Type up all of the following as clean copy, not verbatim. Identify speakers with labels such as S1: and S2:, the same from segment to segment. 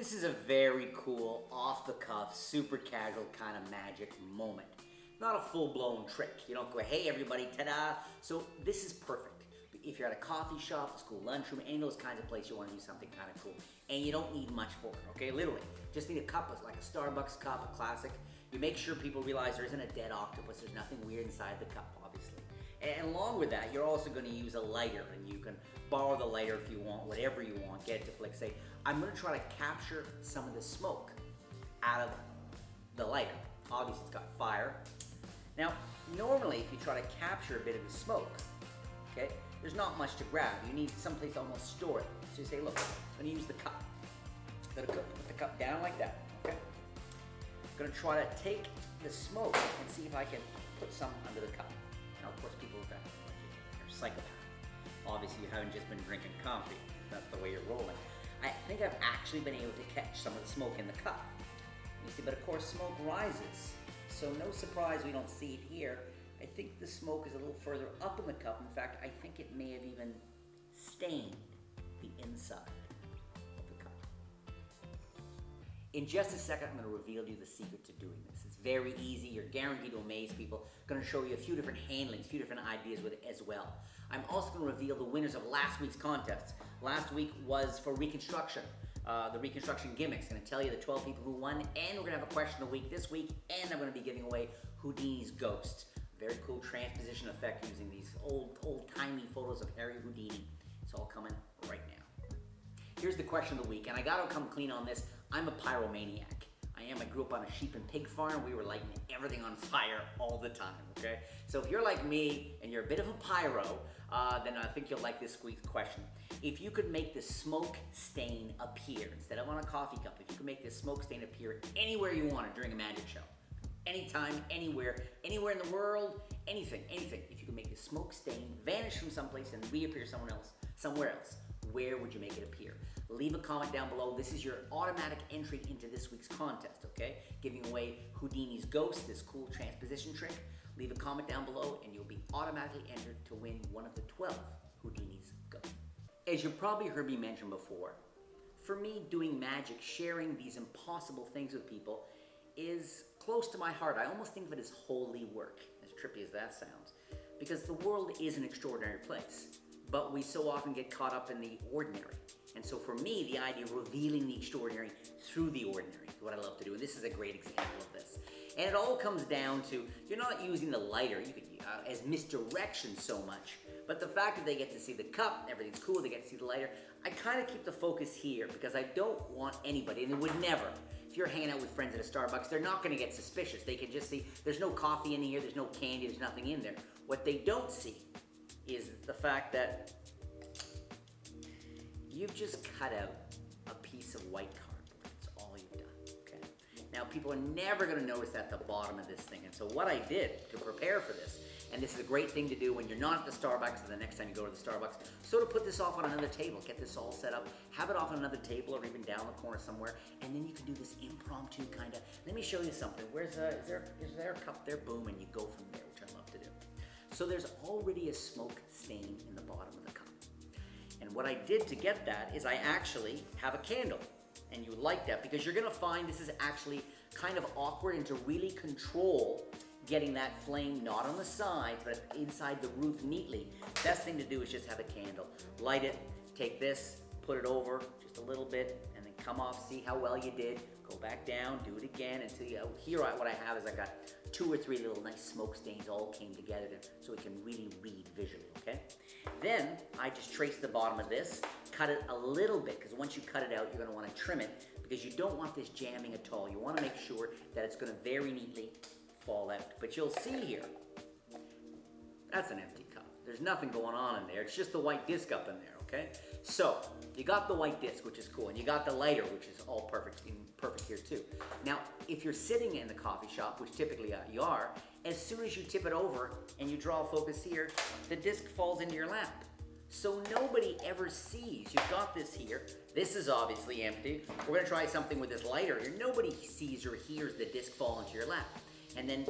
S1: This is a very cool, off-the-cuff, super casual kind of magic moment. Not a full-blown trick. You don't go, hey everybody, ta-da! So this is perfect. If you're at a coffee shop, a school lunchroom, any of those kinds of places you want to do something kind of cool. And you don't need much for it, okay? Literally. Just need a cup, like a Starbucks cup, a classic. You make sure people realize there isn't a dead octopus, there's nothing weird inside the cup, obviously. And along with that, you're also going to use a lighter, and you can borrow the lighter if you want, whatever you want, get it to flick. Say, I'm going to try to capture some of the smoke out of the lighter. Obviously, it's got fire. Now, normally, if you try to capture a bit of the smoke, okay, there's not much to grab. You need someplace to almost store it. So you say, look, I'm going to use the cup. I'm going to put the cup down like that, okay? I'm going to try to take the smoke and see if I can put some under the cup. Now, of course, people look at it like you're a psychopath. Obviously, you haven't just been drinking coffee. That's the way you're rolling. I think I've actually been able to catch some of the smoke in the cup. You see, but of course, smoke rises. So no surprise we don't see it here. I think the smoke is a little further up in the cup. In fact, I think it may have even stained the inside of the cup. In just a second, I'm going to reveal to you the secret to doing this. It's very easy. You're guaranteed to amaze people. I'm going to show you a few different handlings, a few different ideas with it as well. I'm also going to reveal the winners of last week's contest. Last week was for reconstruction. The reconstruction gimmicks. I'm going to tell you the 12 people who won, and we're going to have a question of the week this week, and I'm going to be giving away Houdini's ghost. Very cool transposition effect using these old-timey photos of Harry Houdini. It's all coming right now. Here's the question of the week, and I gotta come clean on this. I'm a pyromaniac. I grew up on a sheep and pig farm. We were lighting everything on fire all the time, okay? So if you're like me and you're a bit of a pyro, then I think you'll like this week's question. If you could make this smoke stain appear, instead of on a coffee cup, if you could make this smoke stain appear anywhere you wanted during a magic show, anytime, anywhere in the world, anything. If you could make this smoke stain vanish from someplace and reappear somewhere else, where would you make it appear? Leave a comment down below. This is your automatic entry into this week's contest, okay? Giving away Houdini's ghost, this cool transposition trick. Leave a comment down below and you'll be automatically entered to win one of the 12 Houdini's ghosts. As you've probably heard me mention before, for me, doing magic, sharing these impossible things with people is close to my heart. I almost think of it as holy work, as trippy as that sounds, because the world is an extraordinary place, but we so often get caught up in the ordinary. And so for me, the idea of revealing the extraordinary through the ordinary is what I love to do, and this is a great example of this. And it all comes down to, you're not using the lighter as misdirection so much, but the fact that they get to see the cup, everything's cool, they get to see the lighter, I kind of keep the focus here because I don't want anybody, and it would never, if you're hanging out with friends at a Starbucks, they're not going to get suspicious. They can just see there's no coffee in here, there's no candy, there's nothing in there. What they don't see is the fact that you've just cut out a piece of white cardboard. That's all you've done, okay? Now, people are never going to notice at the bottom of this thing. And so what I did to prepare for this, and this is a great thing to do when you're not at the Starbucks or the next time you go to the Starbucks, so to put this off on another table, get this all set up, have it off on another table or even down the corner somewhere, and then you can do this impromptu kind of, let me show you something. Is there a cup there? Boom, and you go from there, which I love to do. So there's already a smoke stain in the bottom of the cup. And what I did to get that is I actually have a candle. And you like that because you're gonna find this is actually kind of awkward, and to really control getting that flame not on the sides but inside the roof neatly, best thing to do is just have a candle. Light it, take this, put it over just a little bit, and then come off, see how well you did, go back down, do it again until you, here what I have is I got 2 or 3 little nice smoke stains all came together so we can really read visually, okay? Then I just trace the bottom of this, cut it a little bit, because once you cut it out, you're gonna wanna trim it because you don't want this jamming at all. You wanna make sure that it's gonna very neatly fall out. But you'll see here, that's an empty cup. There's nothing going on in there. It's just the white disc up in there, okay? So, you got the white disc, which is cool, and you got the lighter, which is all perfect here too. Now, if you're sitting in the coffee shop, which typically you are, as soon as you tip it over and you draw focus here, the disc falls into your lap. So nobody ever sees. You've got this here. This is obviously empty. We're gonna try something with this lighter here. Nobody sees or hears the disc fall into your lap. And then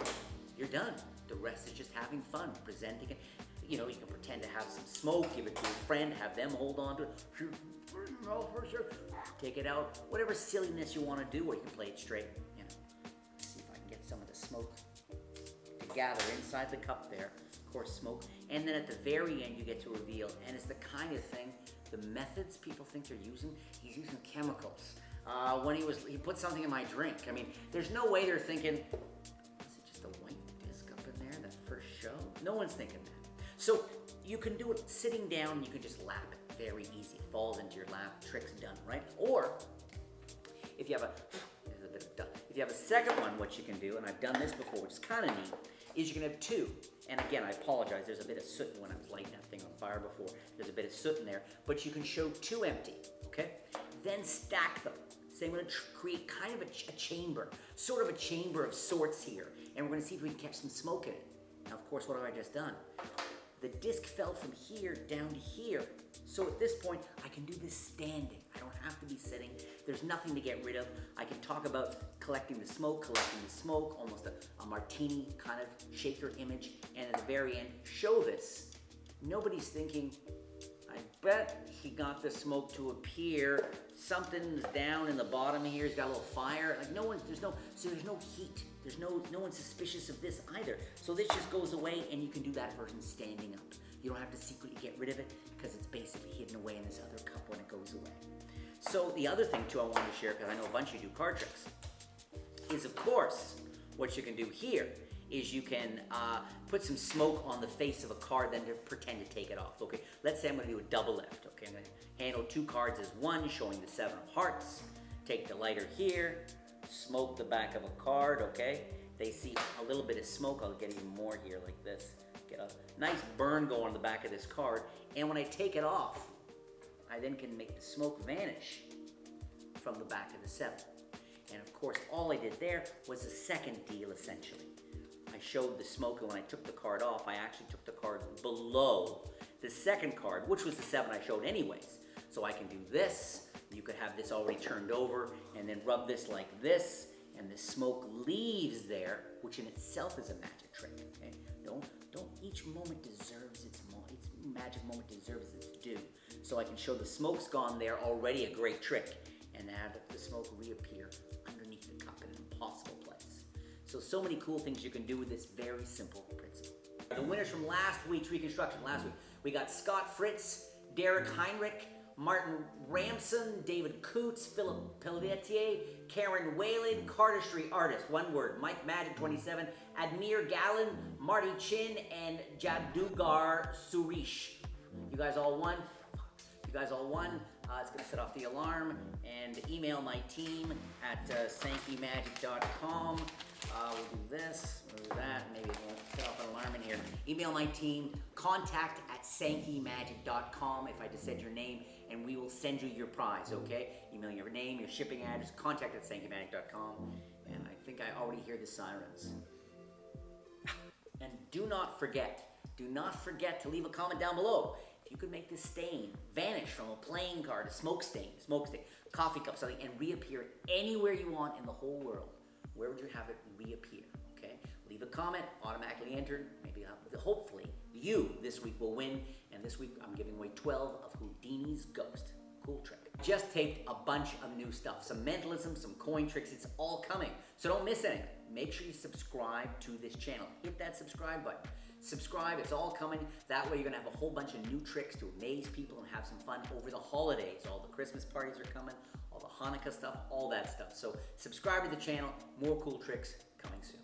S1: you're done. The rest is just having fun, presenting it. you know, you can pretend to have some smoke, give it to a friend, have them hold on to it. Take it out, whatever silliness you want to do, or you can play it straight. You know, let's see if I can get some of the smoke to gather inside the cup there. Of course, smoke, and then at the very end you get to reveal, and it's the kind of thing, the methods people think they're using. He's using chemicals. When he put something in my drink. I mean, there's no way they're thinking, is it just a white disc up in there that first show? No one's thinking that. So you can do it sitting down. You can just lap it. Very easy. It falls into your lap. Trick's done, right? Or if you have if you have a second one, what you can do, and I've done this before, which is kind of neat, is you can have two. And again, I apologize. There's a bit of soot when I was lighting that thing on fire before. There's a bit of soot in there, but you can show two empty. Okay? Then stack them. So I'm going to create kind of a chamber, sort of a chamber of sorts here, and we're going to see if we can catch some smoke in it. Now, of course, what have I just done? The disc fell from here down to here. So at this point, I can do this standing. I don't have to be sitting. There's nothing to get rid of. I can talk about collecting the smoke, almost a martini kind of shaker image, and at the very end, show this. Nobody's thinking, I bet he got the smoke to appear. Something's down in the bottom here. He's got a little fire. Like there's no heat. There's no one's suspicious of this either. So this just goes away, and you can do that version standing up. You don't have to secretly get rid of it because it's basically hidden away in this other cup when it goes away. So the other thing too I wanted to share, because I know a bunch of you do card tricks, is of course what you can do here is you can put some smoke on the face of a card, then to pretend to take it off. Okay, let's say I'm going to do a double lift. Okay, I'm going to handle two cards as one, showing the 7 of hearts. Take the lighter here, smoke the back of a card. Okay, they see a little bit of smoke. I'll get even more here like this. Get a nice burn going on the back of this card, and when I take it off, I then can make the smoke vanish from the back of the 7. And of course, all I did there was a second deal essentially. I showed the smoke, and when I took the card off, I actually took the card below the second card, which was the 7 I showed anyways. So I can do this. You could have this already turned over, and then rub this like this, and the smoke leaves there, which in itself is a magic trick. Okay? Don't. Each moment deserves its magic moment deserves its due. So I can show the smoke's gone there, already a great trick, and have the smoke reappear underneath the cup in an impossible place. So many cool things you can do with this very simple principle. The winners from last week's reconstruction, we got Scott Fritz, Derek Heinrich, Martin Ramson, David Coots, Philip Pelletier, Karen Whalen, cardistry artist, one word, Mike Magic 27, Admir Gallen, Marty Chin, and Jadugar Surish. You guys all won. It's going to set off the alarm, and email my team at sankymagic.com. We'll do this, we'll do that, maybe it won't set off an alarm in here. Email my team, contact at sankymagic.com if I just said your name, and we will send you your prize, okay? Email your name, your shipping address, contact at sankymagic.com, and I think I already hear the sirens. And do not forget to leave a comment down below. If you could make this stain vanish from a playing card, a smoke stain, coffee cup, something, and reappear anywhere you want in the whole world, where would you have it reappear? Okay, leave a comment, automatically entered. Maybe, hopefully, you this week will win. And this week I'm giving away 12 of Houdini's Ghost. Cool trick. Just taped a bunch of new stuff, some mentalism, some coin tricks. It's all coming, so don't miss anything. Make sure you subscribe to this channel. Hit that subscribe button. Subscribe, it's all coming. That way you're gonna have a whole bunch of new tricks to amaze people and have some fun over the holidays. All the Christmas parties are coming, all the Hanukkah stuff, all that stuff. So subscribe to the channel, more cool tricks coming soon.